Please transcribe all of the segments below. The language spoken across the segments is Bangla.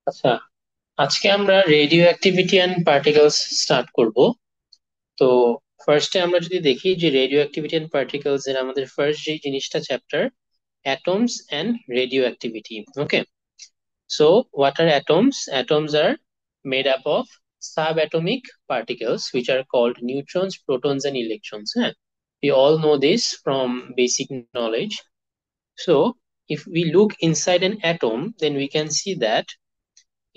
আচ্ছা, আজকে আমরা radio activity and particles start করব। তো ফার্স্টে আমরা যদি দেখি যে রেডিও অ্যাক্টিভিটি অ্যান্ড পার্টিকেলস এর আমাদের ফার্স্ট যে জিনিসটা chapter atoms and radioactivity. Okay, so what are atoms? Atoms are made up of subatomic particles which are called neutrons, protons and electrons. We all know this from basic knowledge. So if we look inside an atom, then we can see that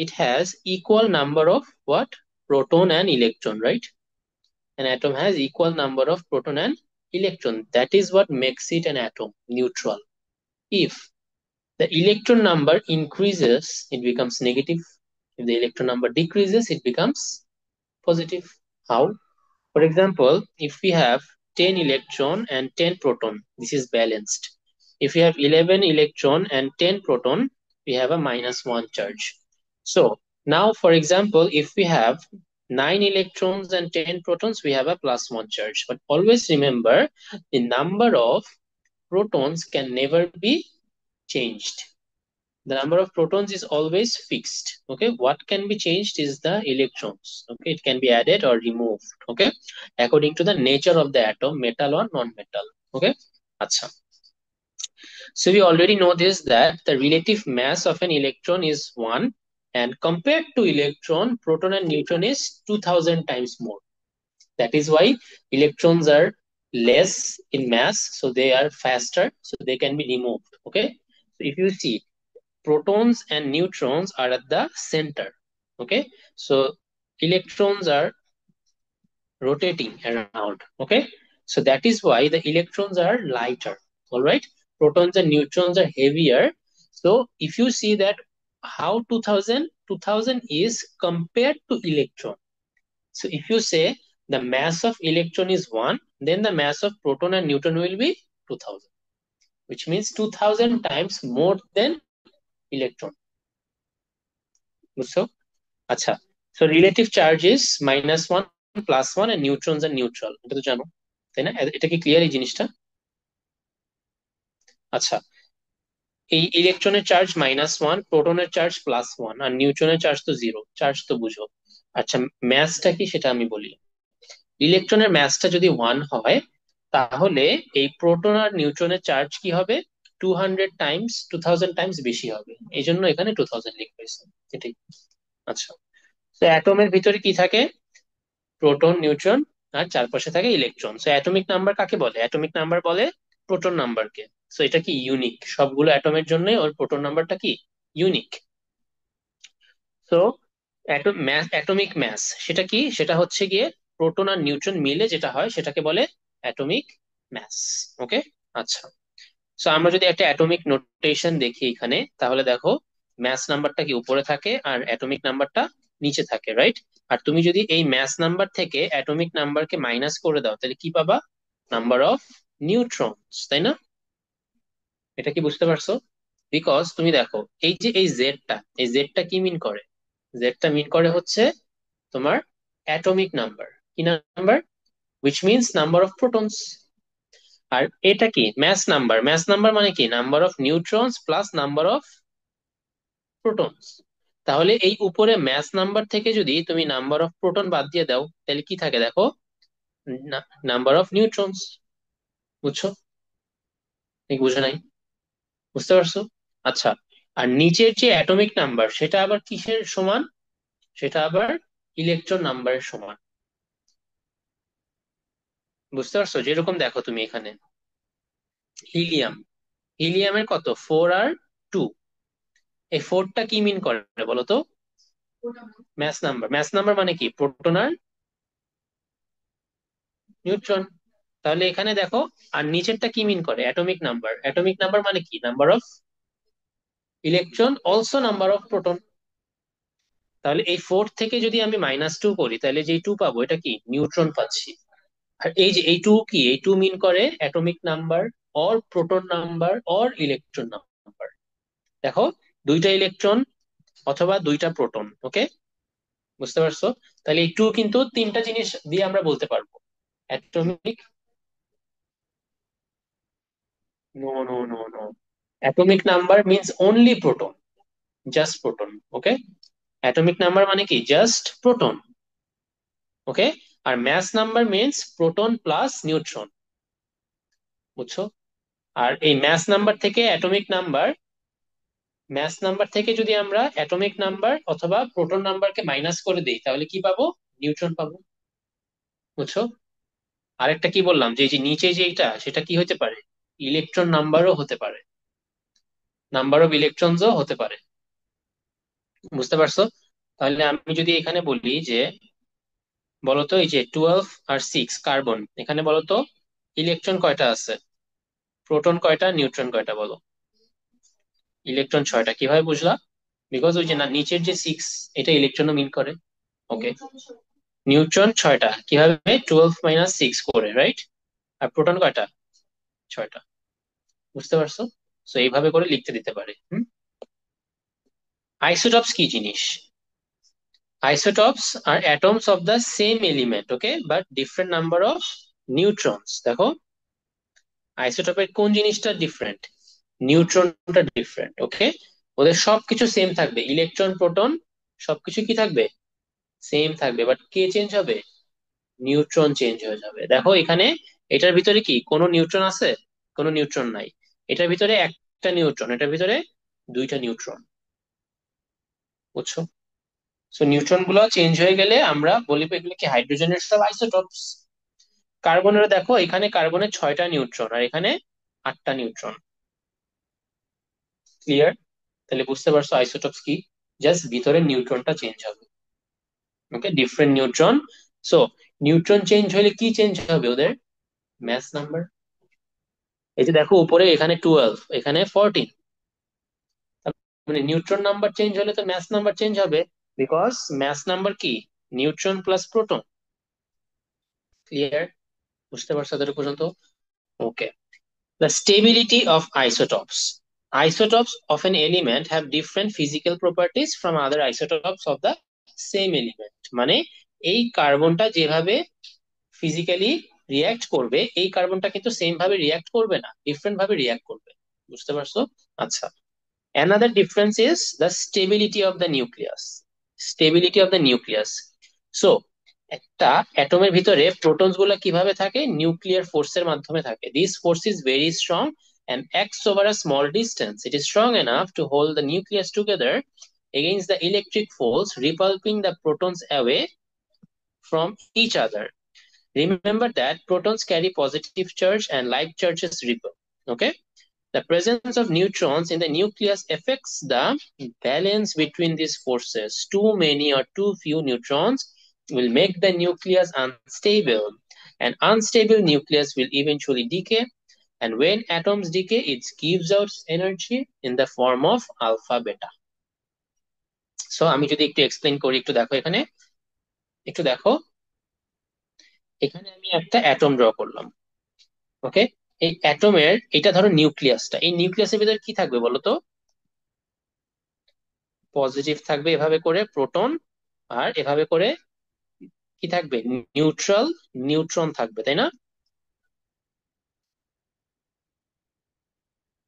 it has equal number of what? Proton and electron, right? An atom has equal number of proton and electron. That is what makes it an atom, neutral. If the electron number increases, it becomes negative. If the electron number decreases, it becomes positive. How? For example, if we have 10 electron and 10 proton, this is balanced. If we have 11 electron and 10 proton, we have a -1 charge. So now, for example, if we have 9 electrons and 10 protons, we have a +1 charge. But always remember, the number of protons can never be changed. The number of protons is always fixed. Okay, what can be changed is the electrons. Okay, it can be added or removed. Okay, according to the nature of the atom, metal or non-metal. Okay, acha. So we already know this, that the relative mass of an electron is 1, and compared to electron, proton and neutron is 2000 times more. That is why electrons are less in mass, so they are faster, so they can be removed. Okay, so if you see, protons and neutrons are at the center. Okay, so electrons are rotating around. Okay, so that is why the electrons are lighter. All right, protons and neutrons are heavier. So if you see that, how 2000 is compared to electron. So if you say the mass of electron is 1, then the mass of proton and neutron will be 2000, which means 2000 times more than electron. So আচ্ছা, so relative charge is -1, +1 and neutrons are neutral. এটা তো জানো, তাই না? এটা কি ক্লিয়ার এই জিনিসটা? আচ্ছা, এই ইলেকট্রনের চার্জ -1, প্রোটনের চার্জ +1 আর নিউট্রনের চার্জ তো 0, চার্জ তো বুঝো। আচ্ছা, ম্যাসটা কি সেটা আমি বলি। ইলেকট্রনের ম্যাসটা যদি 1 হয়, তাহলে এই প্রোটন আর নিউট্রনের চার্জ কি হবে? 200 টাইমস, 2000 টাইমস বেশি হবে। এই জন্য এখানে 2000 লিখা হয়েছে। এটাই। আচ্ছা, তো অ্যাটমের ভিতরে কি থাকে? প্রোটন, নিউট্রন আর চারপাশে থাকে ইলেকট্রন। সো অ্যাটমিক নাম্বার কাকে বলে? অ্যাটমিক নাম্বার বলে প্রোটন নাম্বারকে। সো এটা কি ইউনিক, সবগুলো অ্যাটমের জন্য ওর প্রোটন নাম্বারটা কি ইউনিক। সো অ্যাটমিক ম্যাস সেটা কি? সেটা হচ্ছে গিয়ে প্রোটন আর নিউট্রন মিলে যেটা হয় সেটাকে বলে অ্যাটমিক ম্যাস। ওকে, আচ্ছা। সো আমরা যদি একটা অ্যাটমিক নোটেশন দেখি এখানে, তাহলে দেখো ম্যাস নাম্বারটা কি উপরে থাকে আর অ্যাটমিক নাম্বারটা নিচে থাকে, রাইট? আর তুমি যদি এই ম্যাস নাম্বার থেকে অ্যাটমিক নাম্বারকে মাইনাস করে দাও, তাহলে কি পাবা? নাম্বার অফ নিউট্রনস, তাই না? এটা কি বুঝতে পারছো? বিকজ তুমি দেখো, এই যে এই জেডটা কি মিন করে? জেডটা মিন করে হচ্ছে তোমার অ্যাটমিক নাম্বার। কি number? Which means number of protons. আর এটা কি? Mass number. ম্যাস নাম্বার মানে কি? Number of neutrons plus number of protons. তাহলে এই উপরে ম্যাস নাম্বার থেকে যদি তুমি নাম্বার অফ প্রোটন বাদ দিয়ে দাও, তাহলে কি থাকে দেখো? Number of neutrons. বুঝছো? ঠিক বুঝে নাই? বুঝতে পারছো? আচ্ছা, আর নিচের যে অ্যাটমিক নাম্বার সেটা আবার কিসের সমান? সেটা আবার ইলেকট্রন নাম্বারের সমান। বুঝতে পারছো? যেরকম দেখো তুমি এখানে হিলিয়াম, হিলিয়ামের কত? 4 আর 2। এই ফোরটা কি মিন করে বলো তো? Mass number. ম্যাস নাম্বার মানে কি? প্রোটন আর নিউট্রন। তাহলে এখানে দেখো, আর নিচেরটা কি মিন করে? Atomic number. অ্যাটমিক নাম্বার মানে কি? Number of electron also number of proton. তাহলে এই 4 থেকে যদি আমি -2 করি, তাহলে যে 2 পাবো এটা কি? নিউট্রন পাচ্ছি। আর এই যে এই 2 কি? এই 2 মিন করে atomic number or proton number or electron number. দেখো, দুইটা ইলেকট্রন অথবা দুইটা প্রোটন। ওকে, বুঝতে পারছো? তাহলে এই 2 কিন্তু তিনটা জিনিস দিয়ে আমরা বলতে পারবো। Atomic, no no no no, atomic number means only proton, just proton. Okay, atomic number মানে কি? Just proton. ওকে। আর mass number means proton plus neutron. বুঝছো? আর এই ম্যাস নাম্বার থেকে যদি আমরা অ্যাটমিক নাম্বার অথবা প্রোটন নাম্বারকে মাইনাস করে দিই তাহলে কি পাবো? নিউট্রন পাবো। বুঝছো? আরেকটা কি বললাম, যে এই যে নিচে যে এটা, সেটা কি হতে পারে? ইলেকট্রন নাম্বারও হতে পারে, নাম্বার অফ ইলেকট্রনসও হতে পারে। বুঝতে পারছো? তাহলে আমি যদি এখানে বলি যে, বলতো এই যে 12 আর 6 কার্বন, এখানে বলতো ইলেকট্রন কয়টা আছে, প্রোটন কয়টা, নিউট্রন কয়টা বলো? ইলেকট্রন 6টা। কিভাবে বুঝলা? বিকজ ওই যে না, নিচের যে 6, এটা ইলেকট্রনও মিন করে। ওকে। নিউট্রন 6টা, কিভাবে? 12 - 6 করে, রাইট? আর প্রোটন কয়টা? 6টা। বুঝতে পারছো? তো এইভাবে করে লিখতে দিতে পারে। আইসোটপস কি জিনিস? Isotopes are atoms of the same element, okay, but different number of neutrons. দেখো, আইসোটোপের কোন জিনিসটা ডিফারেন্ট? নিউট্রনটা ডিফারেন্ট। ওকে। ওদের সবকিছু সেম থাকবে, ইলেকট্রন প্রোটন সবকিছু কি থাকবে? সেম থাকবে, বাট কে চেঞ্জ হবে? নিউট্রন চেঞ্জ হয়ে যাবে। দেখো এখানে, এটার ভিতরে কি কোনো নিউট্রন আছে? কোনো নিউট্রন নাই। এটার ভিতরে একটা নিউট্রন, এটার ভিতরে দুইটা নিউট্রন। বুঝছো? সো নিউট্রন গুলো চেঞ্জ হয়ে গেলে আমরা বলবো এগুলো কি হাইড্রোজেনের সব আইসোটপস। কার্বনের দেখো, এখানে কার্বনের 6টা নিউট্রন আর এখানে 8টা নিউট্রন। ক্লিয়ার? তাহলে বুঝতে পারছো আইসোটপস কি? জাস্ট ভিতরের নিউট্রনটা চেঞ্জ হবে। Okay, different neutron. So neutron change হলে কি চেঞ্জ হবে ওদের? Mass number. এই যে দেখো উপরে, এখানে 12, এখানে 14, মানে নিউট্রন নাম্বার চেঞ্জ হলে তো ম্যাস নাম্বার চেঞ্জ হবে, বিকজ ম্যাস নাম্বার কি? Neutron plus proton. ক্লিয়ার? বুঝতে পারছো এতটুকু পর্যন্ত? ওকে। The stability of isotopes. Isotopes of an element have different physical properties from other isotopes of the same element. মানে এই কার্বনটা যেভাবে ফিজিক্যালি রিয়াক্ট করবে, এই কার্বনটা কিন্তু সেম ভাবে রিয়াক্ট করবে না, ডিফারেন্ট ভাবে রিয়াক্ট করবে। বুঝতে পারছো? আচ্ছা। Another difference is the stability of the nucleus. Stability of the nucleus. So, একটা অ্যাটমের ভিতরে প্রোটনস গুলা কিভাবে থাকে? নিউক্লিয়ার ফোর্সের মাধ্যমে থাকে। This force is very strong and acts over a small distance. It is strong enough to hold the nucleus together against the electric force, repelling the protons away from each other. Remember that protons carry positive charge and like charges repel. Okay? The presence of neutrons in the nucleus affects the balance between these forces. Too many or too few neutrons will make the nucleus unstable. An unstable nucleus will eventually decay, and when atoms decay, it gives out energy in the form of alpha beta. So আমি যদি একটু এক্সপ্লেইন করি, একটু দেখো এখানে, একটু দেখো এখানে আমি একটা অ্যাটম ড্র করলাম। ওকে। এই অ্যাটমের, এটা ধরো নিউক্লিয়াসটা, এই নিউক্লিয়াসের ভিতরে কি থাকবে বলো তো? পজিটিভ থাকবে এভাবে করে প্রোটন, আর এভাবে করে কি থাকবে? নিউট্রাল নিউট্রন থাকবে, তাই না?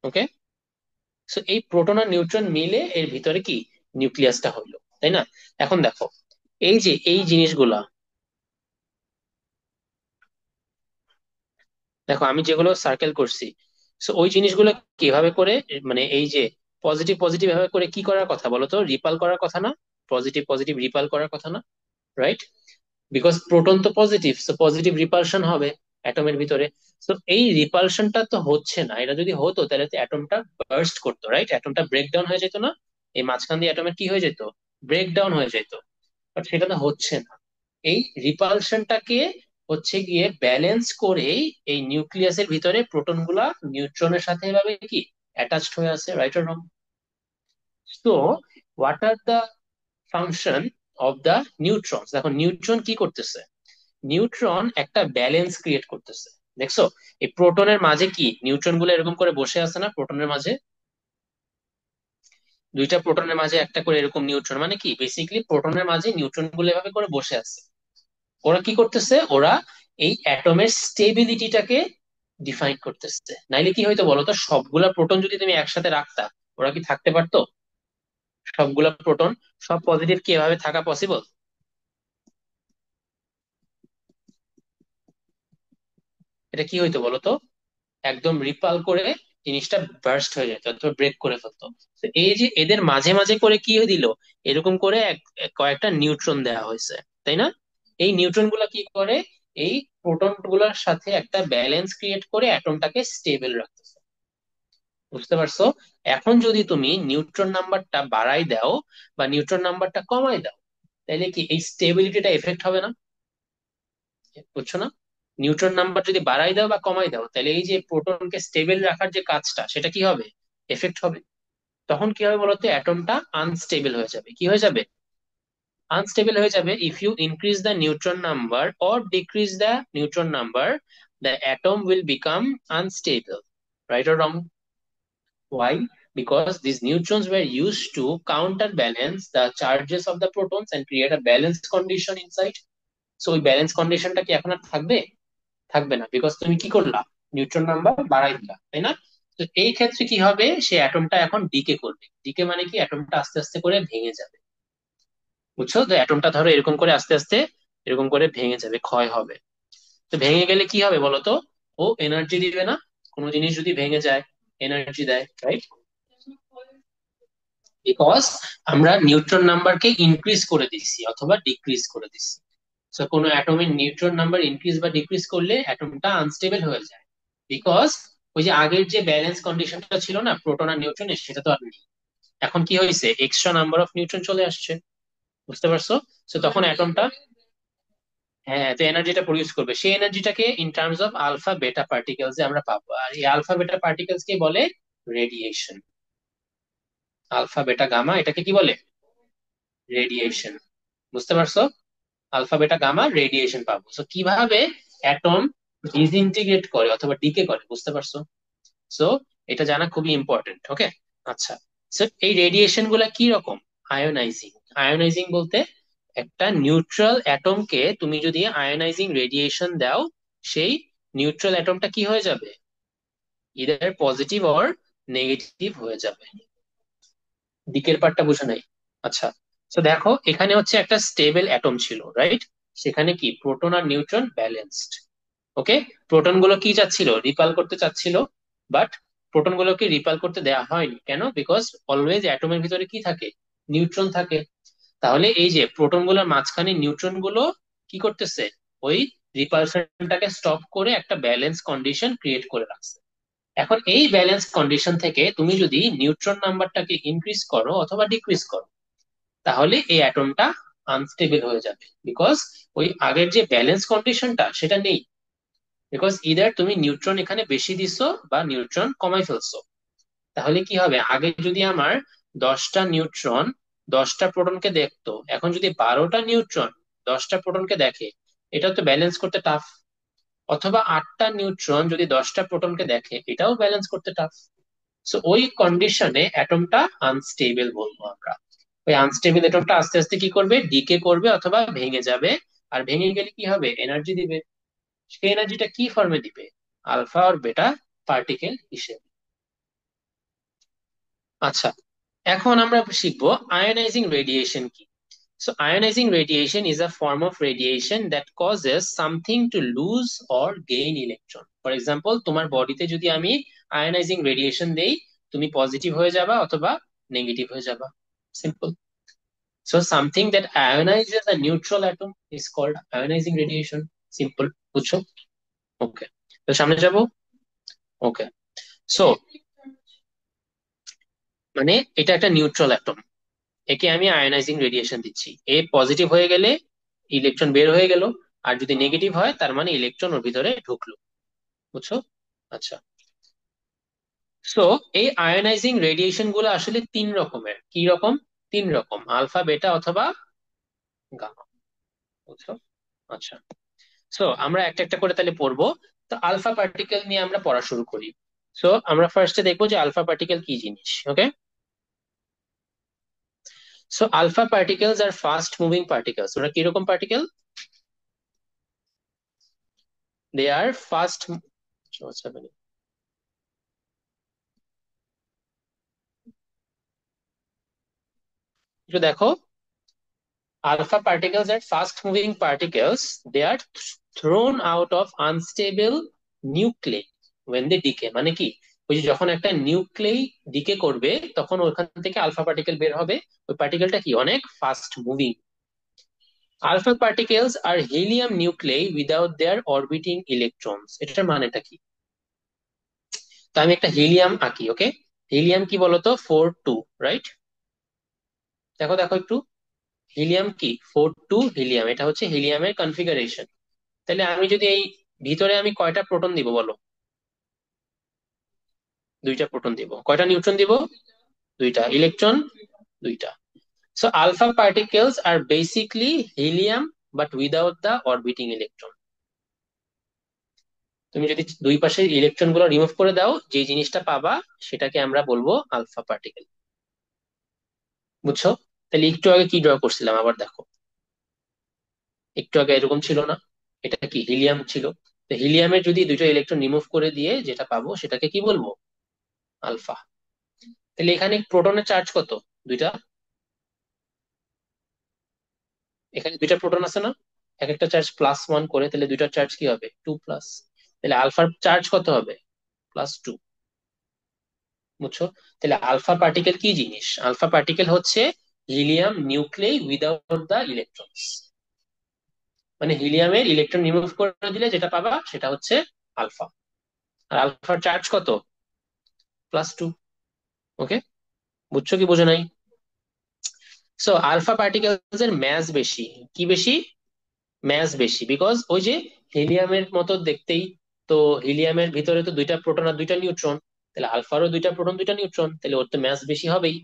ওকে। সো এই প্রোটন আর নিউট্রন মিলে এর ভিতরে কি নিউক্লিয়াসটা হলো, তাই না? এখন দেখো, এই যে এই জিনিসগুলা, দেখো আমি যেগুলো সার্কেল করছি, সো ওই জিনিসগুলো কিভাবে করে, মানে এই যে পজিটিভ পজিটিভ এভাবে করে কি করার কথা বলো তো? রিপাল করার কথা না? পজিটিভ পজিটিভ রিপাল করার কথা না? রাইট? বিকজ প্রোটন তো পজিটিভ, সো পজিটিভ রিপালশন হবে অ্যাটমের ভিতরে। তো এই রিপালশনটা তো হচ্ছে না। এটা যদি হতো তাহলে তো অ্যাটমটা বার্স্ট করতো, রাইট? অ্যাটমটা ব্রেকডাউন হয়ে যেত না? এই মাঝখান দিয়ে অ্যাটমের কি হয়ে যেত? ব্রেকডাউন হয়ে যেত। বাট সেটা তো হচ্ছে না। এই রিপালশনটাকে হচ্ছে গিয়ে ব্যালেন্স করেই এই নিউক্লিয়াসের ভিতরে প্রোটন গুলা নিউট্রনের সাথে এভাবে কি অ্যাটাচড হয়ে আছে, রাইট অর রং? তো what are the function of the neutron? দেখো নিউট্রন কি করতেছে, নিউট্রন একটা ব্যালেন্স ক্রিয়েট করতেছে। দেখছো এই প্রোটনের মাঝে কি নিউট্রন গুলো এরকম করে বসে আছে না? প্রোটনের মাঝে, দুইটা প্রোটনের মাঝে একটা করে এরকম নিউট্রন, মানে কি বেসিক্যালি প্রোটনের মাঝে নিউট্রন গুলো এভাবে করে বসে আছে। ওরা কি করতেছে? ওরা এই অ্যাটমের স্টেবিলিটিটাকে ডিফাইন করতেছে। নাইলে কি হয়তো বলতো, সবগুলা প্রোটন যদি তুমি একসাথে রাখতা, ওরা কি থাকতে পারতো? সবগুলা প্রোটন সব পজিটিভ কি এভাবে থাকা পসিবল? এটা কি হইতো বলতো, একদম রিপাল করে জিনিসটা বার্স্ট হয়ে যেত অথবা ব্রেক করে ফেলতো। তো এই যে এদের মাঝে মাঝে করে কি দিল, এরকম করে কয়েকটা নিউট্রন দেওয়া হয়েছে, তাই না? এই নিউট্রন গুলা কি করে, এই প্রোটন গুলার সাথে একটা ব্যালেন্স ক্রিয়েট করে অ্যাটমটাকে স্টেবল রাখতেছে। বুঝতে পারছো? এখন যদি তুমি নিউট্রন নাম্বারটা বাড়াই দাও বা নিউট্রন নাম্বারটা কমাই দাও, তাহলে কি এই স্টেবিলিটিটা এফেক্ট হবে না? বুঝছো না? নিউট্রন নাম্বার যদি বাড়াই দাও বা কমাই দাও, তাহলে এই যে প্রোটনকে স্টেবল রাখার যে কাজটা সেটা কি হবে, এফেক্ট হবে। তখন কি হবে বলতো, অ্যাটমটা আনস্টেবল হয়ে যাবে। কি হয়ে যাবে? আনস্টেবল হয়ে যাবে। If you increase the neutron number or decrease the neutron number, the atom will become unstable. Right or wrong? Why? Because these neutrons were used to counterbalance the charges of the protons and create a balanced condition inside. So ওই ব্যালেন্স কন্ডিশনটা কি এখন আর থাকবে? থাকবে না, বিকজ তুমি কি করলা, নিউট্রন নাম্বার বাড়াই দিলা, তাই না? তো এই ক্ষেত্রে কি হবে, সে অ্যাটমটা এখন ডিকে করবে। ডিকে মানে কি, অ্যাটমটা আস্তে আস্তে করে ভেঙে যাবে। বুঝছো? তো অ্যাটমটা ধরো এরকম করে আস্তে আস্তে এরকম করে ভেঙে যাবে, ক্ষয় হবে। তো ভেঙে গেলে কি হবে বলতো, ও এনার্জি দিবে না? কোনো জিনিস যদি ভেঙে যায়, এনার্জি দেয়, রাইট? বিকজ আমরা নিউট্রন নাম্বারকে ইনক্রিজ করে দিচ্ছি অথবা ডিক্রিজ করে দিচ্ছি। সো কোনো অ্যাটমের নিউট্রন নাম্বার ইনক্রিজ বা ডিক্রিজ করলে অ্যাটমটা আনস্টেবল হয়ে যায়। বিকজ ওই যে আগের যে ব্যালেন্স কন্ডিশনটা ছিল না প্রোটন আর নিউট্রনের, সেটা তো আর নেই। এখন কি হয়েছে, এক্সট্রা নাম্বার অফ নিউট্রন চলে আসছে। বুঝতে পারছো? সো তখন অ্যাটমটা, হ্যাঁ, তো এনার্জিটা প্রডিউস করবে। সেই এনার্জিটাকে in terms of alpha beta particles আমরা পাবো। আর এই আলফা বেটা পার্টিকেলস কে বলে রেডিয়েশন। আলফা বেটা গামা এটাকে কি বলে? রেডিয়েশন। বুঝতে পারছো? আলফা বেটা গামা রেডিয়েশন পাবো। তো কিভাবে অ্যাটম ডিসইন্টিগ্রেট করে অথবা ডিকে করে, বুঝতে পারছো? সো এটা জানা খুবই ইম্পর্টেন্ট। ওকে, আচ্ছা। সো এই রেডিয়েশন গুলা কি রকম? আয়োনাইজিং। আয়োনাইজিং বলতে একটা নিউট্রাল অ্যাটমকে তুমি যদি আয়োনাইজিং রেডিয়েশন দাও, সেই নিউট্রাল অ্যাটমটা কি হয়ে যাবে, ইদার পজিটিভ অর নেগেটিভ হয়ে যাবে। দিকের পার্টটা বুঝে নাই? আচ্ছা। তো দেখো এখানে হচ্ছে একটা স্টেবল অ্যাটম ছিল, রাইট? সেখানে কি প্রোটন আর নিউট্রন ব্যালেন্সড। ওকে। প্রোটন গুলো কি চাচ্ছিল, রিপাল করতে চাচ্ছিল, বাট প্রোটন গুলোকে রিপাল করতে দেওয়া হয়নি। কেন? বিকজ অলওয়েজ অ্যাটমের ভিতরে কি থাকে, নিউট্রন থাকে। তাহলে এই যে প্রোটন গুলোর মাঝখানে নিউট্রন গুলো কি করতেছে, ওই রিপালশনটাকে স্টপ করে একটা ব্যালেন্স কন্ডিশন ক্রিয়েট করে রাখছে। এখন এই ব্যালেন্স কন্ডিশন থেকে তুমি যদি নিউট্রন নাম্বারটাকে ইনক্রিজ করো অথবা ডিক্রিজ করো, তাহলে এই অ্যাটমটা আনস্টেবল হয়ে যাবে। বিকজ ওই আগের যে ব্যালেন্স কন্ডিশনটা সেটা নেই। বিকজ ইদার তুমি নিউট্রন এখানে বেশি দিছো বা নিউট্রন কমাই ফেলছো। তাহলে কি হবে, আগে যদি আমার 10টা নিউট্রন 10টা প্রোটনকে দেখতো, এখন যদি 12টা নিউট্রন 10টা প্রোটনকে দেখে, এটা তো ব্যালেন্স করতে টাফ। অথবা 8টা নিউট্রন যদি 10টা প্রোটনকে দেখে, এটাও ব্যালেন্স করতে টাফ। সো ওই কন্ডিশনে অ্যাটমটা আনস্টেবল বলবো আমরা। ওই আনস্টেবল অ্যাটমটা আস্তে আস্তে কি করবে, ডিকে করবে অথবা ভেঙে যাবে। আর ভেঙে গেলে কি হবে, এনার্জি দিবে। সেই এনার্জিটা কি ফর্মে দিবে, আলফা আর বেটা পার্টিকেল হিসেবে। আচ্ছা, এখন আমরা শিখবো আয়োনাইজিং রেডিয়েশন কি। So ionizing radiation is a form of radiation that causes something to lose or gain electron. For example, তোমার বডিতে যদি আমি আয়োনাইজিং রেডিয়েশন দেই, তুমি পজিটিভ হয়ে যাবা অথবা নেগেটিভ হয়ে যাবা। Simple. So something that ionizes a neutral atom is called ionizing radiation. Simple. বুঝছো? ওকে, তো সামনে যাব। ওকে। সো মানে এটা একটা নিউট্রাল অ্যাটম, একে আমি আয়োনাইজিং রেডিয়েশন দিচ্ছি। এ পজিটিভ হয়ে গেলে ইলেকট্রন বের হয়ে গেল, আর যদি নেগেটিভ হয় তার মানে ইলেকট্রন ওর ভিতরে ঢুকলো। বুঝছো? আচ্ছা। সো এই আয়োনাইজিং রেডিয়েশন গুলো আসলে তিন রকমের। কি রকম? তিন রকম, আলফা বেটা অথবা গামা। বুঝছো? আচ্ছা। সো আমরা একটা একটা করে তাহলে পড়বো। তো আলফা পার্টিকেল নিয়ে আমরা পড়া শুরু করি। সো আমরা ফার্স্টে দেখবো যে আলফা পার্টিকেল কি জিনিস। Okay. So alpha particles are fast moving particles. ওরা কিরকম পার্টিকেল? দে আর ফাস্ট। একটু দেখো, alpha particles are fast moving particles. They are thrown out of unstable nuclei when they decay. মানে কি, ওই যে যখন একটা নিউক্লেই ডিকে করবে তখন ওখান থেকে আলফা পার্টিকেল বের হবে। ওই পার্টিকেলটা কি অনেক fast moving. Alpha particles are helium nuclei without their orbiting electrons. এটার মানেটা কি? তো আমি একটা হিলিয়াম আঁকি, ওকে। হিলিয়াম কি বলতো, 4 2, রাইট? দেখো দেখো একটু, হিলিয়াম কি 4 2 হিলিয়াম, এটা হচ্ছে হিলিয়ামের কনফিগারেশন। তাহলে আমি যদি এই ভিতরে আমি কয়টা প্রোটন দিব বলো? দুইটা প্রোটন দিব। কয়টা নিউট্রন দিব? দুইটা। ইলেকট্রন? দুইটা। So alpha particles are basically helium but without the orbiting electron. তুমি যদি দুই পাশের ইলেকট্রন গুলো রিমুভ করে দাও, যে জিনিসটা পাবা সেটাকে আমরা বলবো আলফা পার্টিকেল। বুঝছো? তাহলে একটু আগে কি ড্র করছিলাম আবার দেখো, একটু আগে এরকম ছিল না? এটা কি হিলিয়াম ছিল? তো হিলিয়ামের যদি দুইটা ইলেকট্রন রিমুভ করে দিয়ে যেটা পাবো সেটাকে কি বলবো? আলফা। তাহলে এখানে প্রোটনের চার্জ কত? দুইটা। এখানে দুইটা প্রোটন আছে না? এক একটা চার্জ +1 করে, তাহলে দুইটার চার্জ কি হবে? 2+। তাহলে আলফার চার্জ কত হবে? +2। বুঝছো? তাহলে আলফা পার্টিকেল কি জিনিস? আলফা পার্টিকেল হচ্ছে হিলিয়াম নিউক্লেই উইদাউট দা ইলেকট্রনস। মানে হিলিয়ামের ইলেকট্রন রিমুভ করে দিলে যেটা পাবা সেটা হচ্ছে আলফা। আর আলফার চার্জ কত? +2। ওকে, বুঝছো কি বোঝো নাই? সো আলফা পার্টিকেলস এর ম্যাস বেশি। কি বেশি? ম্যাস বেশি, বিকজ ওই যে হিলিয়ামের মতো দেখতেই। তো হিলিয়ামের ভিতরে তো দুইটা প্রোটন আর দুইটা নিউট্রন, তাহলে আলফারও দুইটা প্রোটন দুইটা নিউট্রন, তাহলে ওর তো ম্যাস বেশি হবেই।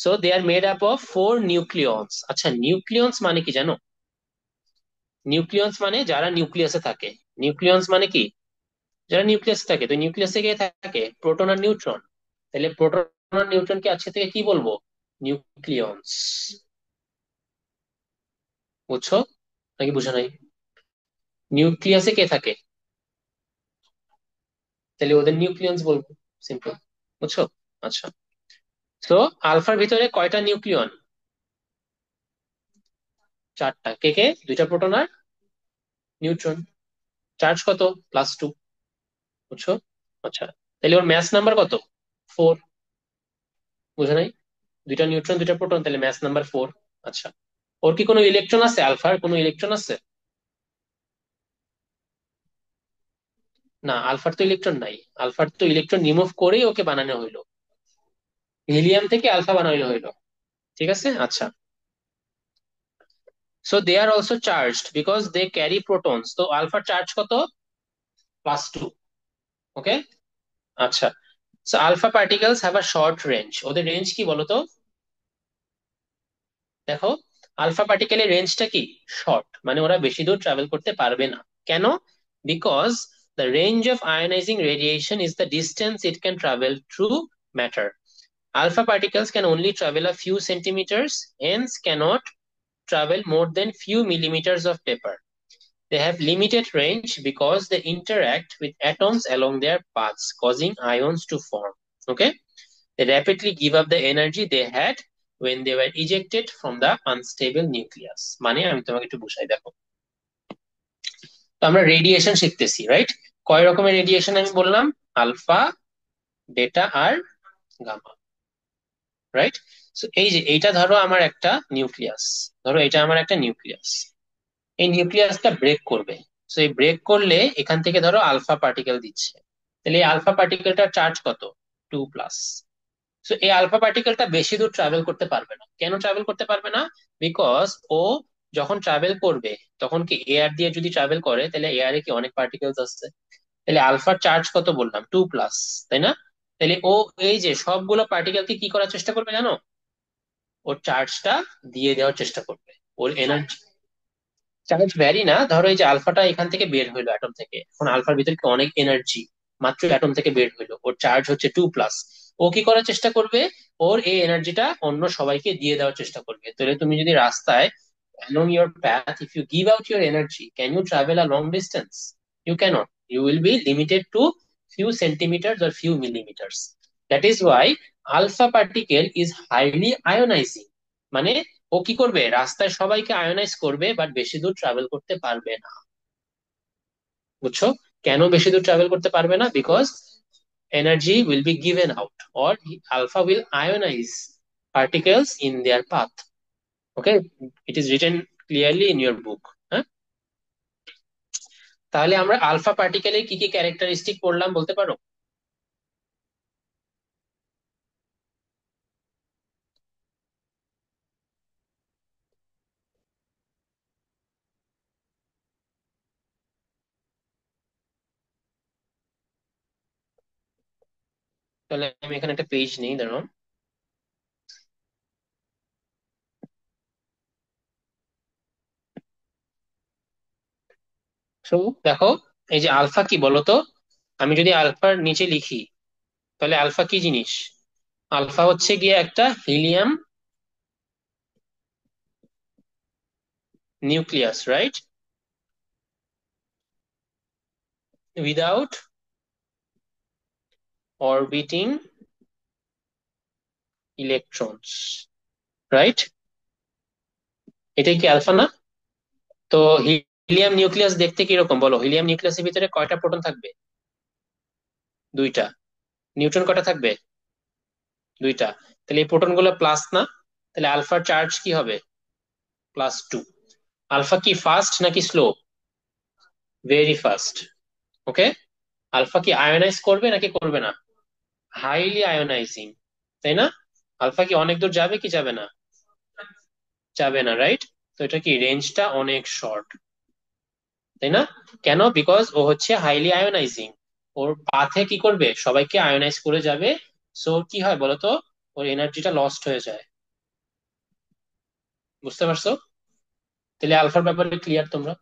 So they are made up of 4 nucleons. আচ্ছা, নিউক্লিয়ন্স মানে কি জানো? নিউক্লিয়ন্স মানে যারা নিউক্লিয়াসে থাকে। নিউক্লিয়ন্স মানে কি? যারা নিউক্লিয়াসে থাকে। তো নিউক্লিয়াসে কে থাকে? প্রোটন আর নিউট্রন। তাহলে প্রোটন আর নিউট্রনকে আজকে থেকে কি বলবো? নিউক্লিয়ন্স। বুঝছো নাকি বুঝো নাই? নিউক্লিয়াসে কে থাকে? তাহলে ওদের নিউক্লিয়ন্স বলবো, সিম্পল। বুঝছো? আচ্ছা। তো আলফার ভিতরে কয়টা নিউক্লিয়ন? চারটা। কে কে? দুইটা প্রোটন আর নিউট্রন। চার্জ কত? +2। বুঝছো? আচ্ছা, তাহলে ওর ম্যাস নাম্বার কত? 4। বুঝো নাই? দুইটা নিউট্রন দুইটা প্রোটন, তাহলে ম্যাস নাম্বার 4। আচ্ছা, ওর কি কোনো ইলেকট্রন আছে? আলফার কোনো ইলেকট্রন আছে? না, আলফার তো ইলেকট্রন নাই। আলফার তো ইলেকট্রন রিমুভ করেই ওকে বানানো হইলো। হিলিয়াম থেকে আলফা বানানো হইলো। ঠিক আছে, আচ্ছা। So they are also charged because they carry protons. তো আলফার চার্জ কত? +2। ওকে, আচ্ছা। So alpha particles have a short range. ওদের রেঞ্জ কি বলতো? দেখো, আলফা পার্টিকেলের রেঞ্জটা কি? শর্ট, মানে ওরা বেশি দূর ট্রাভেল করতে পারবে না। কেন? Because the range of ionising radiation is the distance it can travel through matter. Alpha particles can only travel a few centimeters, hence cannot travel more than few millimeters of paper. They have limited range because they interact with atoms along their paths, causing ions to form. Okay? They rapidly give up the energy they had when they were ejected from the unstable nucleus. মানে আমি তোমাকে একটু বুঝাই দেখো। তো আমরা রেডিয়েশন শিখতেছি, রাইট? কয় রকমের রেডিয়েশন আমি বললাম? আলফা, বেটা আর গামা, রাইট? সো এই যে এইটা ধরো আমার একটা নিউক্লিয়াস। ধরো এটা আমার একটা নিউক্লিয়াস। এই নিউক্লিয়াসটা ব্রেক করবে। সো এই ব্রেক করলে এখান থেকে ধরো আলফা পার্টিকেল দিচ্ছে। তাহলে এই আলফা পার্টিকেলটার চার্জ কত? 2+। সো এই আলফা পার্টিকেলটা বেশি দূর ট্রাভেল করতে পারবে না। কেন ট্রাভেল করতে পারবে না? বিকজ ও যখন ট্রাভেল করবে তখন কি এয়ার দিয়ে যদি ট্রাভেল করে, তাহলে এয়ারে কি অনেক পার্টিকেলস আছে। তাহলে আলফার চার্জ কত বললাম? 2+, তাই না? তাহলে ও এই যে সবগুলো পার্টিকেলকে কি করার চেষ্টা করবে জানো? ওর চার্জটা দিয়ে দেওয়ার চেষ্টা করবে। ওর এনার্জি চার্জ ভ্যারি না। ধরো এই যে আলফাটা এখান থেকে বের হইলো অ্যাটম থেকে, এখন আলফার ভিতরে কি অনেক এনার্জি, মাত্র অ্যাটম থেকে বের হইলো, ওর চার্জ হচ্ছে 2+। ও কি করার চেষ্টা করবে? ওর এই এনার্জিটা অন্য সবাইকে দিয়ে দেওয়ার চেষ্টা করবে। তাহলে তুমি যদি রাস্তায় along your path, if you give out your energy, can you travel a long distance? You cannot. You will be limited to few centimeters or few millimeters. That is why alpha particle is highly ionizing. মানে ও কি করবে, রাস্তায় সবাইকে আয়োনাইজ করবে বাট বেশি দূর ট্রাভেল করতে পারবে না। বুঝছো? কেন বেশি দূর ট্রাভেল করতে পারবে না? Because energy will be given out, or alpha will ionize particles in their path. Okay, it is written clearly in your book. হ্যাঁ, তাহলে আমরা আলফা পার্টিকেলের কি কি ক্যারেক্টারিস্টিক পড়লাম বলতে পারো? তাহলে আমি এখানে একটা পেজ নিই, দাঁড়াও। সো দেখো, এই যে আলফা কি বলতো, আমি যদি আলফার নিচে লিখি তাহলে আলফা কি জিনিস? আলফা হচ্ছে গিয়ে একটা helium nucleus, right? Without orbiting electrons, right? এটাই কি আলফা না? তো হিলিয়াম নিউক্লিয়াস দেখতে কিরকম বলো? হিলিয়াম নিউক্লিয়াসের ভিতরে কয়টা প্রোটন থাকবে? দুইটা। নিউট্রন কয়টা থাকবে? দুইটা। তাহলে এই প্রোটন গুলো প্লাস না? তাহলে আলফার চার্জ কি হবে? +2। আলফা কি ফাস্ট নাকি slow? Very fast. Okay. Alpha কি আয়োনাইজ করবে নাকি করবে না? হাইলি আয়োনাইজিং, তাই না? আলফা কি অনেক দূর যাবে কি যাবে না? যাবে না, রাইট? তো এটা কি রেঞ্জটা অনেক শর্ট, তাই না? কেন? বিকজ ও হচ্ছে হাইলি আয়োনাইজিং। ওর পাথে কি করবে, সবাইকে আয়োনাইজ করে যাবে। সো কি হয় বলতো, ওর এনার্জিটা লস্ট হয়ে যায়। বুঝতে পারছো? তাহলে আলফার ব্যাপারে ক্লিয়ার তোমরা?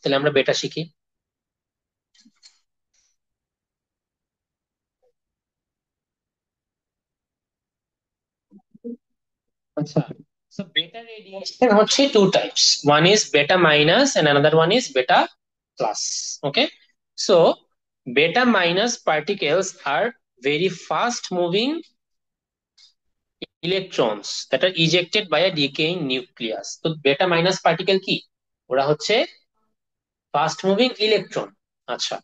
তাহলে আমরা বেটা শিখি। আচ্ছা, সো বেটা রেডিয়েশন হচ্ছে two types, one is beta minus and another one is beta plus. Okay, so beta minus particles are very fast moving electrons that are ejected by a decaying nucleus. তো বেটা মাইনাস পার্টিকেল কি? ওরা হচ্ছে ফাস্ট মুভিং ইলেকট্রন। আচ্ছা,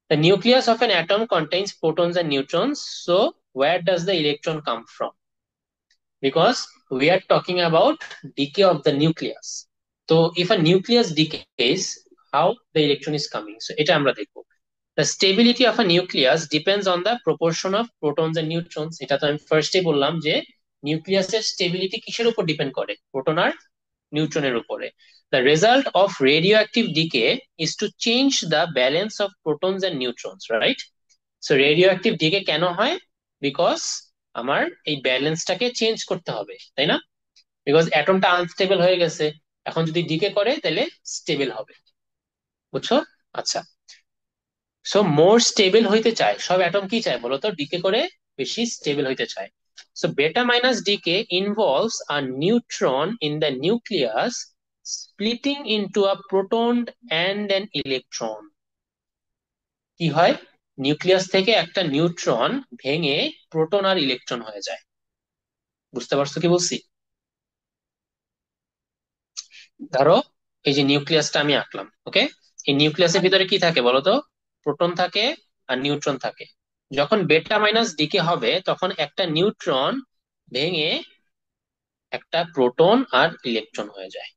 the nucleus of an atom contains protons and neutrons, so where does the electron come from? Because we are talking about decay of the nucleus. So if a nucleus decays, how the electron is coming? So এটা আমরা দেখবো। The stability of a nucleus depends on the proportion of protons and neutrons. এটা তো আমি ফার্স্টে বললাম যে নিউক্লিয়াসের স্টেবিলিটি কিসের উপর ডিপেন্ড করে? প্রোটন আর নিউট্রনের উপরে। The result of radioactive decay is to change the balance of protons and neutrons, right? So radioactive decay কেন হয়? বিকজ আমার এই ব্যালেন্সটাকে চেঞ্জ করতে হবে, তাই না? বিকজ অ্যাটমটা আনস্টেবল হয়ে গেছে, এখন যদি ডিকে করে তাহলে স্টেবল হবে। বুঝছো? আচ্ছা, সো মোর স্টেবল হইতে চায়, সব অ্যাটম কি চায় বলতো? ডিকে করে বেশি স্টেবল হইতে চায়। So beta minus decay involves a neutron in the nucleus splitting into a proton and an electron. কি হয়? নিউক্লিয়াস থেকে একটা নিউট্রন ভেঙে প্রোটন আর ইলেকট্রন হয়ে যায়। বুঝতে পারছো কি বলছি? ধরো এই যে নিউক্লিয়াসটা আমি আঁকলাম, ওকে? এই নিউক্লিয়াসের ভিতরে কি থাকে বলতো? প্রোটন থাকে আর নিউট্রন থাকে। যখন বেটা মাইনাস ডিকে হবে তখন একটা নিউট্রন ভেঙে একটা প্রোটন আর ইলেকট্রন হয়ে যায়।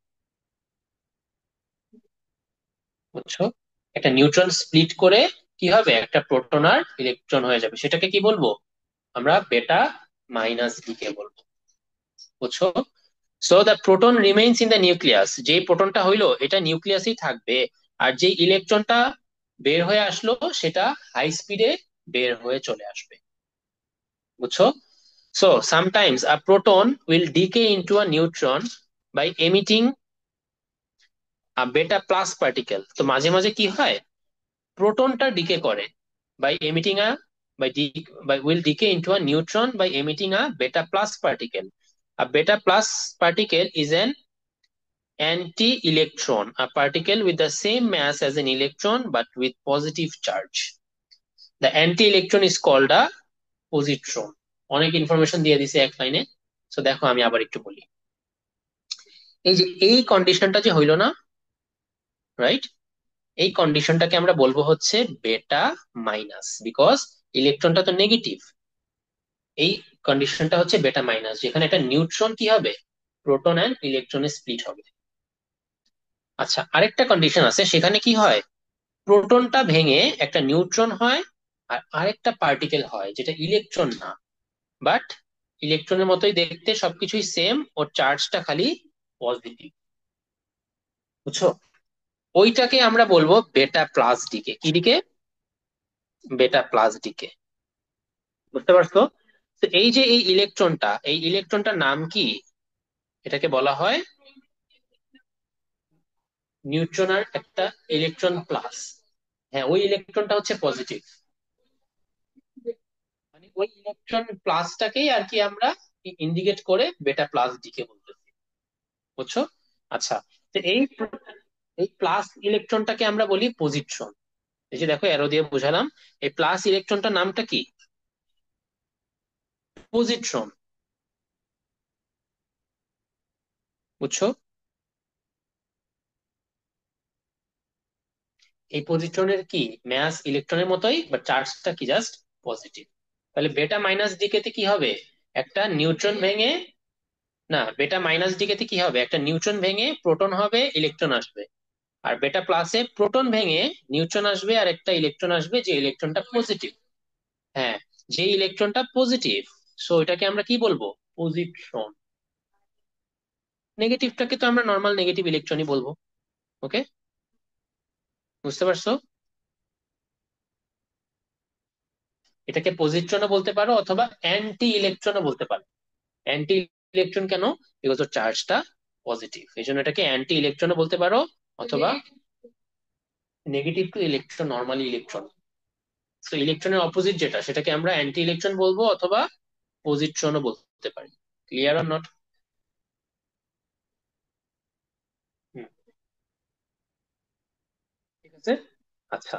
বুঝছো? একটা নিউট্রন স্প্লিট করে কি হবে, একটা প্রোটন আর ইলেকট্রন হয়ে যাবে, সেটাকে কি বলবো আমরা? বেটা মাইনাস ডিকে বলবো। বুঝছো? So the proton remains in the nucleus, যেই প্রোটনটা হইলো এটা নিউক্লিয়াসেই থাকবে, আর যে ইলেকট্রনটা বের হয়ে আসলো সেটা হাই স্পিডে বের হয়ে চলে আসবে। বুঝছো? So sometimes a proton will decay into a neutron by emitting a beta plus particle. তো মাঝে মাঝে কি হয়, প্রোটনটা ডিকে করে by emitting a by de by will decay into a neutron by emitting a beta plus particle. A beta plus particle is an anti-electron, a particle with the same mass as an electron but with positive charge. The anti-electron is called a positron. অনেক ইনফরমেশন দিয়ে দিছে এক লাইনে। তো দেখো আমি আবার একটু বলি, এই যে এই কন্ডিশনটা যে হইলো না, রাইট, এই কন্ডিশনটাকে আমরা বলবো হচ্ছে বেটা মাইনাস, বিকজ ইলেকট্রনটা তো নেগেটিভ। এই কন্ডিশনটা হচ্ছে বেটা মাইনাস, যেখানে একটা নিউট্রন কি হবে, প্রোটন অ্যান্ড ইলেকট্রনে স্প্লিট হবে। আচ্ছা, আরেকটা কন্ডিশন আছে, সেখানে কি হয়, প্রোটনটা ভেঙে একটা নিউট্রন হয়, আর আরেকটা পার্টিকেল হয় যেটা ইলেকট্রন না, বাট ইলেকট্রনের মতোই দেখতে, সবকিছুই সেম, ওর চার্জটা খালি পজিটিভ। বুঝছো? ওইটাকে আমরা বলবো বেটা প্লাস ডিকে। কি দিকে? বেটা প্লাস ডিকে। বুঝতে পারছো? তো এই যে এই ইলেকট্রনটা, এই ইলেকট্রনটার নাম কি? এটাকে বলা হয় নিউট্রন আর একটা ইলেকট্রন প্লাস। হ্যাঁ, ওই ইলেকট্রনটা হচ্ছে পজিটিভ, মানে ওই ইলেকট্রন প্লাসটাকেই আর কি আমরা ইন্ডিকেট করে বেটা প্লাস ডিকে বলতেছি। বুঝছো? আচ্ছা, তো এই প্লাস ইলেকট্রনটাকে আমরা বলি পজিট্রন। এই যে দেখো অ্যারো দিয়ে বুঝালাম, এই প্লাস ইলেকট্রনটার নামটা কি? পজিট্রন। বুঝছো? এই পজিট্রনের কি ম্যাস ইলেকট্রনের মতোই, বাট চার্জটা কি জাস্ট পজিটিভ। তাহলে বেটা মাইনাস ডিকেতে কি হবে, একটা নিউট্রন ভেঙে, না, বেটা মাইনাস ডিকেতে কি হবে, একটা নিউট্রন ভেঙে প্রোটন হবে, ইলেকট্রন আসবে। আর বেটা প্লাসে প্রোটন ভেঙে নিউট্রন আসবে, আর একটা ইলেকট্রন আসবে, যে ইলেকট্রনটা পজিটিভ। হ্যাঁ, যে ইলেকট্রনটা পজিটিভ। সো এটাকে আমরা কি বলবো, পজিট্রন। নেগেটিভটাকে তো আমরা নর্মাল নেগেটিভ ইলেকট্রনই বলবো। ওকে, বুঝতে পারছো? এটাকে পজিট্রনও বলতে পারো অথবা অ্যান্টি ইলেকট্রনও বলতে পারো। অ্যান্টি ইলেকট্রন কেন? বিকজ ওর চার্জটা পজিটিভ, এই জন্য এটাকে অ্যান্টি ইলেকট্রনও বলতে পারো, অথবা negative to electron, normally electron. তো ইলেকট্রনের অপোজিট যেটা, সেটাকে আমরা অ্যান্টি ইলেকট্রন বলবো, অথবা পজিট্রনও বলতে পারি। Clear or not? হুম, ঠিক আছে। আচ্ছা,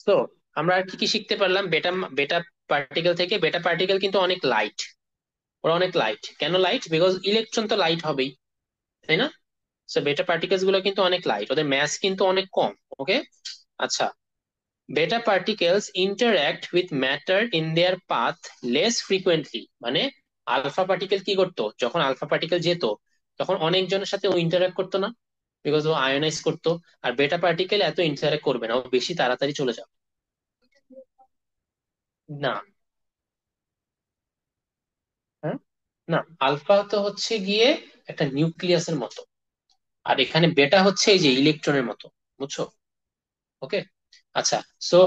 তো আমরা আর কি কি শিখতে পারলাম বেটা বেটা পার্টিকেল থেকে? বেটা পার্টিকেল কিন্তু অনেক লাইট। ওরা অনেক লাইট, কেন লাইট? বিকজ ইলেকট্রন তো লাইট হবেই, তাই না? সো বেটা পার্টিকেলস গুলো কিন্তু অনেক লাইট, ওদের ম্যাস কিন্তু অনেক কম। ওকে, আচ্ছা, বেটা particles interact with matter in their path less frequently, মানে আলফা পার্টিকেল কি করতো, যখন আলফা পার্টিকেল যেত, তখন অনেকজনের সাথে ও ইন্টারঅ্যাক্ট করতো না, বিকজ ও আয়োনাইজ করতো। আর বেটা পার্টিকেল এত ইন্টারঅ্যাক্ট করবে না, ও বেশি তাড়াতাড়ি চলে যাবে। না, হ্যাঁ, না, আলফা তো হচ্ছে গিয়ে একটা নিউক্লিয়াসের মতো, আর এখানে বেটা হচ্ছে এই যে ইলেকট্রনের মতো। বুঝছো? ওকে, আচ্ছা, সো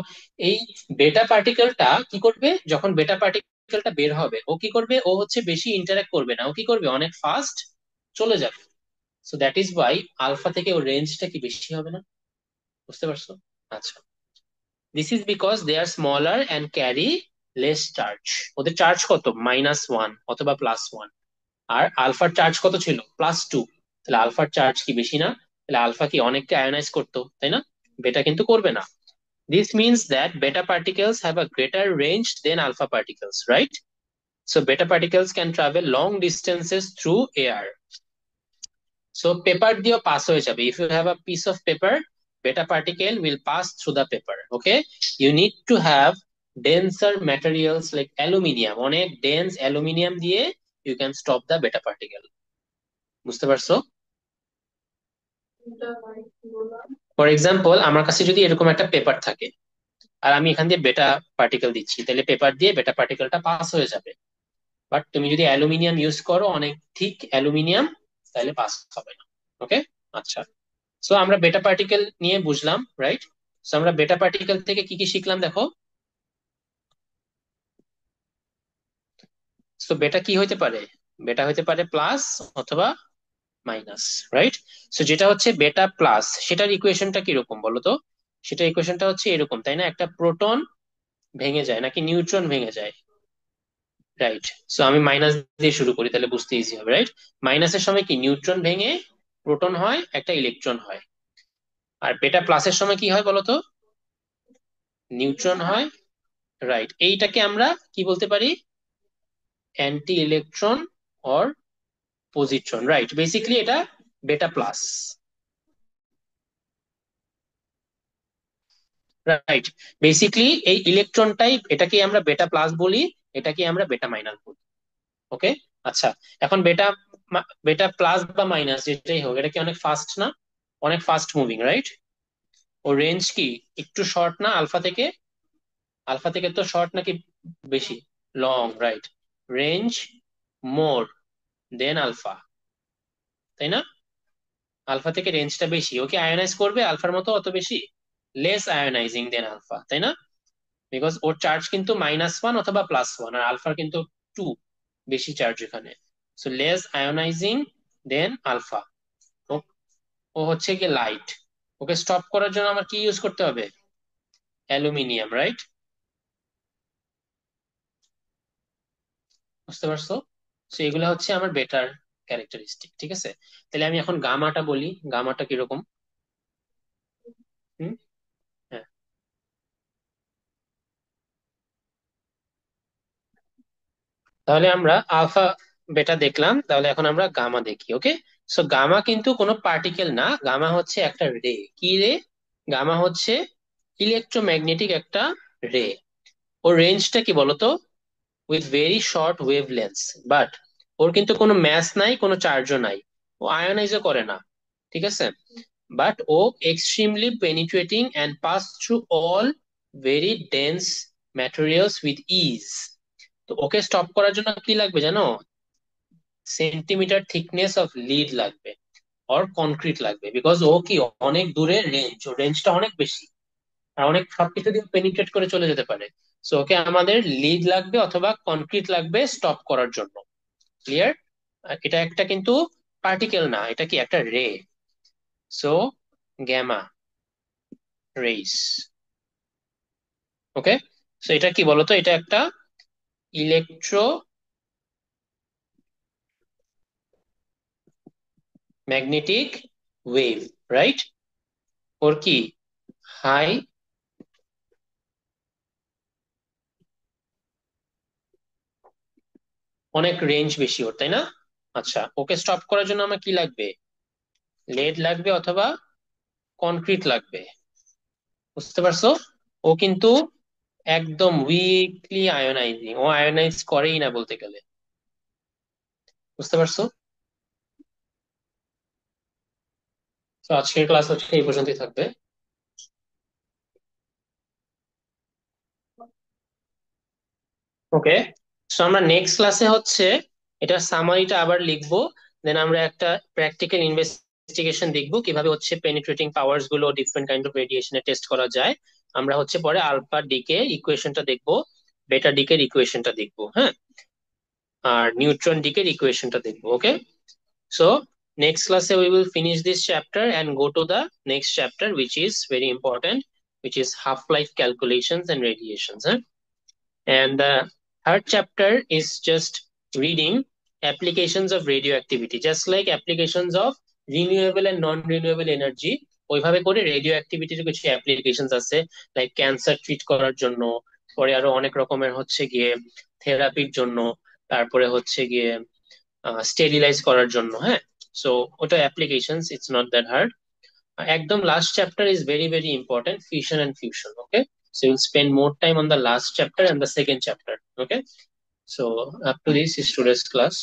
এই বেটা পার্টিকেলটা কি করবে, যখন বেটা পার্টিকেলটা বের হবে, ও কি করবে, ও হচ্ছে বেশি ইন্টারঅ্যাক্ট করবে না, ও কি করবে, অনেক ফাস্ট চলে যাবে। So that is why alpha থেকে ওর রেঞ্জটা কি বেশি হবে না। বুঝতে পারছো? আচ্ছা, this is because they are smaller and carry less charge. ওদের চার্জ কত, -1 অথবা +1। আর আলফার চার্জ কত ছিল, +2। তাহলে আলফার চার্জ কি বেশি না? তাহলে আলফা কি অনেককে আয়োনাইজ করতো, তাই না? বেটা কিন্তু করবে না। This means that beta particles have a greater range than alpha particles, right? So beta particles can travel long distances through air. So paper দিয়েও pass হয়ে যাবে. If you have a piece of paper, beta particle will pass through the paper. Okay? You need to have denser materials like aluminium. অনেক dense aluminium দিয়ে you can stop the beta particle. বুঝতে পারছো? ফর এক্সাম্পল, আমার কাছে যদি এরকম একটা পেপার থাকে, আর আমি এখান দিয়ে বেটা পার্টিকেল দিচ্ছি, তাহলে পেপার দিয়ে বেটা পার্টিকেলটা পাস হয়ে যাবে। বাট তুমি যদি অ্যালুমিনিয়াম ইউজ করো, অনেক ঠিক অ্যালুমিনিয়াম, তাহলে পাস হবে না। ওকে, আচ্ছা, সো আমরা বেটা পার্টিকেল নিয়ে বুঝলাম, রাইট? সো আমরা বেটা পার্টিকেল থেকে কি কি শিখলাম দেখো। সো বেটা কি হইতে পারে, বেটা হইতে পারে প্লাস অথবা মাইনাস, রাইট? সো যেটা হচ্ছে বেটা প্লাস, সেটার ইকুয়েশনটা কিরকম বলো তো? সেটা ইকুয়েশনটা হচ্ছে এরকম, তাই না? একটা প্রোটন ভেঙে যায় নাকি নিউট্রন ভেঙে যায়, রাইট? সো আমি মাইনাস দিয়ে শুরু করি, তাহলে বুঝতে ইজি হবে, রাইট? মাইনাসের সময় কি নিউট্রন ভেঙে প্রোটন হয়, একটা ইলেকট্রন হয়। আর বেটা প্লাসের সময় কি হয় বলতো? নিউট্রন হয়, রাইট? এইটাকে আমরা কি বলতে পারি, anti electron or positron, right? Basically এটা বেটা প্লাস, রাইট? বেসিক্যালি এই ইলেকট্রনটাই, এটাকে আমরা বেটা প্লাস বলি, এটাকে আমরা বেটা মাইনাস বলি। ওকে, আচ্ছা। এখন বেটা বেটা প্লাস বা মাইনাস যেটাই হোক, এটা কি অনেক ফাস্ট না? অনেক ফাস্ট মুভিং, রাইট? ও রেঞ্জ কি একটু শর্ট না আলফা থেকে? আলফা থেকে তো শর্ট নাকি বেশি? Long, right? রেঞ্জ মোর দেন আলফা, তাই না? আলফা থেকে রেঞ্জটা বেশি। ওকে আয়োনাইজ করবে আলফার মতো অত বেশি? লেস আয়োনাইজিং দেন আলফা, তাই না? বিকজ ওর চার্জ কিন্তু -1 অথবা +1, আর আলফার কিন্তু 2 বেশি চার্জ এখানে। সো লেস আয়োনাইজিং দেন আলফা। ও ও হচ্ছে কি লাইট। ওকে স্টপ করার জন্য আমার কি ইউজ করতে হবে? Aluminium, right? বুঝতে পারছো? সো এগুলো হচ্ছে আমার বেটার ক্যারেক্টারিস্টিক, ঠিক আছে? তাহলে আমি এখন গামাটা বলি, গামাটা কিরকম। হুম, হ্যাঁ। তাহলে আমরা আলফা বেটা দেখলাম, তাহলে এখন আমরা গামা দেখি। ওকে, সো গামা কিন্তু কোনো পার্টিকেল না, গামা হচ্ছে একটা রে। কি রে? গামা হচ্ছে ইলেকট্রোম্যাগনেটিক একটা রে। ওর রেঞ্জটা কি বলতো? With very short wavelength, but ওর কিন্তু কোনো ম্যাস নাই, কোনো চার্জও নাই, ও আয়োনাইজও করে না, ঠিক আছে? বাট ও extremely penetrating and pass through all very dense materials with ease. তো ওকে স্টপ করার জন্য কি লাগবে জানো? সেন্টিমিটার থিকনেস অফ লিড লাগবে, অর কনক্রিট লাগবে, বিকজ ও কি অনেক দূরে রেঞ্জ, ও রেঞ্জটা অনেক বেশি, আর অনেক সবকিছু দিয়ে পেনিট্রেট করে চলে যেতে পারে। সো ওকে আমাদের লিড লাগবে অথবা কনক্রিট লাগবে স্টপ করার জন্য। ক্লিয়ার? এটা একটা কিন্তু পার্টিকেল না, এটা কি একটা ray. So gamma rays. Okay, so এটা কি বলতো? এটা একটা ইলেকট্রোম্যাগনেটিক ওয়েভ, রাইট? ওর কি হাই, অনেক রেঞ্জ বেশি ওর, তাই না? আচ্ছা, ওকে স্টপ করার জন্য আমার কি লাগবে? লেড লাগবে অথবা কনক্রিট লাগবে। বুঝতে পারছো? ও কিন্তু একদম উইকলি আয়োনাইজিং, ও আয়োনাইজ করেই না বলতে গেলে। বুঝতে পারছো? তো আজকের ক্লাস হচ্ছে এই পর্যন্তই থাকবে। ওকে, সো আমরা নেক্সট ক্লাসে হচ্ছে এটার সামারিটা আবার লিখবো। দেন আমরা একটা প্র্যাকটিক্যাল ইনভেস্টিগেশন দেখবো কিভাবে হচ্ছে পেনিট্রেটিং পাওয়ার্স গুলো ডিফারেন্ট কাইন্ড অফ রেডিয়েশনে টেস্ট করা যায়। আমরা হচ্ছে পরে আলফা ডিকে ইকুয়েশনটা দেখবো, বেটা ডিকের ইকুয়েশনটা দেখবো, হ্যাঁ, আর নিউট্রন ডিকের ইকুয়েশনটা দেখবো। ওকে, so next class we will finish this chapter and go to the next chapter, which is very important, which is half-life calculations and radiations. And the third chapter is just reading applications of radioactivity, just like applications of renewable and non-renewable energy. ওইভাবে করে রেডিও অ্যাক্টিভিটির কিছু অ্যাপ্লিকেশনস আছে, লাইক ক্যান্সার ট্রিট করার জন্য, পরে আরো অনেক রকমের হচ্ছে গিয়ে থেরাপির জন্য, তারপরে হচ্ছে গিয়ে স্টেরিলাইজ করার জন্য, হ্যাঁ। সো ওটা applications, it's not that hard. একদম last chapter is very very important, fission and fusion. Okay, so you'll spend more time on the last chapter and the second chapter. Okay, so up to this is today's class.